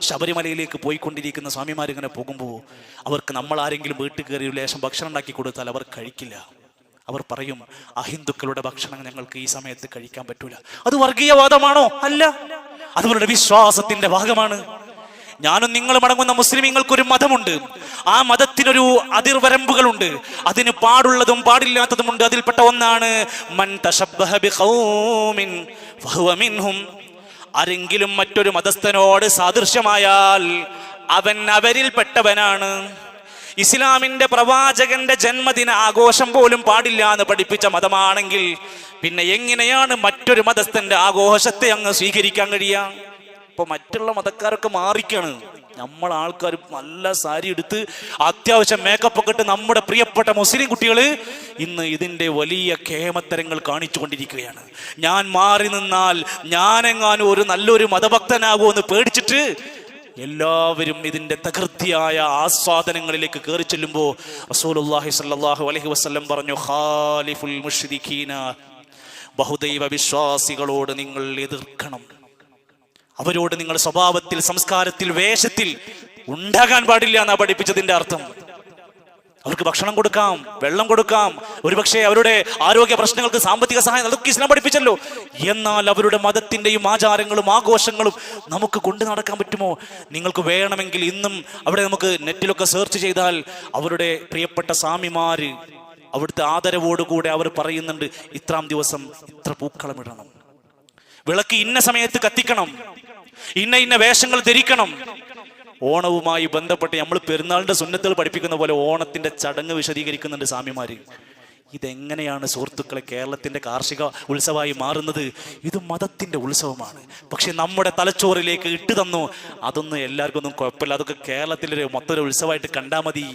ശബരിമലയിലേക്ക് പോയിക്കൊണ്ടിരിക്കുന്ന സ്വാമിമാരിങ്ങനെ പോകുമ്പോൾ അവർക്ക് നമ്മൾ ആരെങ്കിലും വീട്ടിൽ കയറി ഒരു ലേശം ഭക്ഷണം ഉണ്ടാക്കി കൊടുത്താൽ അവർ കഴിക്കില്ല. അവർ പറയും, അഹിന്ദുക്കളുടെ ഭക്ഷണം ഞങ്ങൾക്ക് ഈ സമയത്ത് കഴിക്കാൻ പറ്റൂല. അത് വർഗീയവാദമാണോ? അല്ല, അതുവരുടെ വിശ്വാസത്തിന്റെ ഭാഗമാണ്. ഞാനും നിങ്ങളും അടങ്ങുന്ന മുസ്ലിമീങ്ങൾക്കൊരു മതമുണ്ട്. ആ മതത്തിനൊരു അതിർവരമ്പുകളുണ്ട്. അതിന് പാടുള്ളതും പാടില്ലാത്തതുമുണ്ട്. അതിൽപ്പെട്ട ഒന്നാണ് മൻ തശബ്ബഹ ബിഖൗമിൻ ഫഹുവ മിൻഹും. ആരെങ്കിലും മറ്റൊരു മതസ്ഥനോട് സാദൃശ്യമായാൽ അവൻ അവരിൽപ്പെട്ടവനാണ്. ഇസ്ലാമിന്റെ പ്രവാചകന്റെ ജന്മദിന ആഘോഷം പോലും പാടില്ല എന്ന് പഠിപ്പിച്ച മതമാണെങ്കിൽ പിന്നെ എങ്ങനെയാണ് മറ്റൊരു മതസ്ഥന്റെ ആഘോഷത്തെ അങ്ങ് സ്വീകരിക്കാൻ കഴിയുക? ഇപ്പൊ മറ്റുള്ള മതക്കാരൊക്കെ മാറിക്കാണ്. നമ്മൾ ആൾക്കാർ നല്ല സാരി എടുത്ത് അത്യാവശ്യം മേക്കപ്പ് ഒക്കെ ഇട്ട് നമ്മുടെ പ്രിയപ്പെട്ട മുസ്ലിം കുട്ടികൾ ഇന്ന് ഇതിന്റെ വലിയ കേമത്തരങ്ങൾ കാണിച്ചു കൊണ്ടിരിക്കുകയാണ്. ഞാൻ മാറി നിന്നാൽ ഞാനെങ്ങാനും ഒരു നല്ലൊരു മതഭക്തനാകുമോ എന്ന് പേടിച്ചിട്ട് എല്ലാവരും ഇതിന്റെ തകൃതിയായ ആസ്വാദനങ്ങളിലേക്ക് കയറി ചെല്ലുമ്പോൾ റസൂലുള്ളാഹി സ്വല്ലല്ലാഹു അലൈഹി വസല്ലം പറഞ്ഞു, ഖാലിഫുൽ മുശ്രിക്കീന, ബഹുദൈവ വിശ്വാസികളോട് നിങ്ങൾ എതിർക്കണം. അവരോട് നിങ്ങൾ സ്വഭാവത്തിൽ, സംസ്കാരത്തിൽ, വേഷത്തിൽ ഉണ്ടാകാൻ പാടില്ല എന്നാ പഠിപ്പിച്ചതിന്റെ അർത്ഥം. അവർക്ക് ഭക്ഷണം കൊടുക്കാം, വെള്ളം കൊടുക്കാം, ഒരുപക്ഷെ അവരുടെ ആരോഗ്യ പ്രശ്നങ്ങൾക്ക് സാമ്പത്തിക സഹായം, അതൊക്കെ ഇസ്ലാം പഠിപ്പിച്ചല്ലോ. എന്നാൽ അവരുടെ മതത്തിന്റെയും ആചാരങ്ങളും ആഘോഷങ്ങളും നമുക്ക് കൊണ്ടു നടക്കാൻ പറ്റുമോ? നിങ്ങൾക്ക് വേണമെങ്കിൽ ഇന്നും അവിടെ നമുക്ക് നെറ്റിലൊക്കെ സെർച്ച് ചെയ്താൽ അവരുടെ പ്രിയപ്പെട്ട സ്വാമിമാര് അവിടുത്തെ ആദരവോടുകൂടെ അവർ പറയുന്നുണ്ട്, ഇത്രാം ദിവസം ഇത്ര പൂക്കളം ഇടണം, വിളക്ക് ഇന്ന സമയത്ത് കത്തിക്കണം, ഇന്ന ഇന്ന വേഷങ്ങൾ ധരിക്കണം. ഓണവുമായി ബന്ധപ്പെട്ട് നമ്മൾ പെരുന്നാളിന്റെ സുന്നത്തുകൾ പഠിപ്പിക്കുന്ന പോലെ ഓണത്തിന്റെ ചടങ്ങ് വിശദീകരിക്കുന്നുണ്ട് സ്വാമിമാര്. ഇതെങ്ങനെയാണ് സുഹൃത്തുക്കളെ കേരളത്തിന്റെ കാർഷിക ഉത്സവമായി മാറുന്നത്? ഇത് മതത്തിന്റെ ഉത്സവമാണ്. പക്ഷെ നമ്മുടെ തലച്ചോറിലേക്ക് ഇട്ടു തന്നു, അതൊന്നും എല്ലാവർക്കും ഒന്നും കുഴപ്പമില്ല, അതൊക്കെ കേരളത്തിലൊരു മൊത്തം ഉത്സവമായിട്ട് കണ്ടാൽ മതി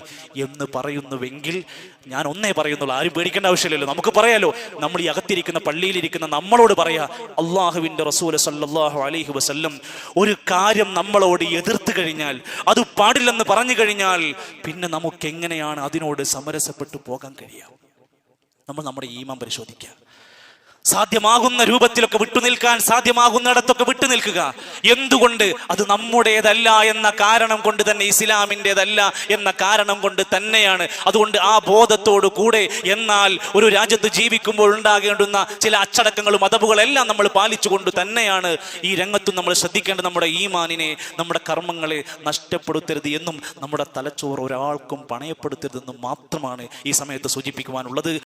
എന്ന് പറയുന്നുവെങ്കിൽ ഞാൻ ഒന്നേ പറയുന്നുള്ളൂ, ആരും പേടിക്കേണ്ട ആവശ്യമില്ലല്ലോ. നമുക്ക് പറയാലോ, നമ്മൾ ഈ അകത്തിരിക്കുന്ന പള്ളിയിലിരിക്കുന്ന നമ്മളോട് പറയാ, അള്ളാഹുവിന്റെ റസൂൽ സല്ലല്ലാഹു അലൈഹി വസല്ലം ഒരു കാര്യം നമ്മളോട് എതിർത്ത് കഴിഞ്ഞാൽ, അത് പാടില്ലെന്ന് പറഞ്ഞു കഴിഞ്ഞാൽ പിന്നെ നമുക്ക് എങ്ങനെയാണ് അതിനോട് സമരസപ്പെട്ടു പോകാൻ കഴിയുക? നമ്മൾ നമ്മുടെ ഈമാൻ പരിശോധിക്കുക. സാധ്യമാകുന്ന രൂപത്തിലൊക്കെ വിട്ടുനിൽക്കാൻ സാധ്യമാകുന്നിടത്തൊക്കെ വിട്ടുനിൽക്കുക. എന്തുകൊണ്ട്? അത് നമ്മുടേതല്ല എന്ന കാരണം കൊണ്ട് തന്നെ, ഇസ്ലാമിൻ്റെതല്ല എന്ന കാരണം കൊണ്ട് തന്നെയാണ്. അതുകൊണ്ട് ആ ബോധത്തോടു കൂടെ, എന്നാൽ ഒരു രാജ്യത്ത് ജീവിക്കുമ്പോൾ ഉണ്ടാകേണ്ടുന്ന ചില അച്ചടക്കങ്ങളും അദബുകളെല്ലാം നമ്മൾ പാലിച്ചുകൊണ്ട് തന്നെയാണ് ഈ രംഗത്തും നമ്മൾ ശ്രദ്ധിക്കേണ്ടത്. നമ്മുടെ ഈമാനിനെ, നമ്മുടെ കർമ്മങ്ങളെ നഷ്ടപ്പെടുത്തരുത് എന്നും നമ്മുടെ തലച്ചോറ് ഒരാൾക്കും പണയപ്പെടുത്തരുതെന്നും മാത്രമാണ് ഈ സമയത്ത് സൂചിപ്പിക്കുവാനുള്ളത്.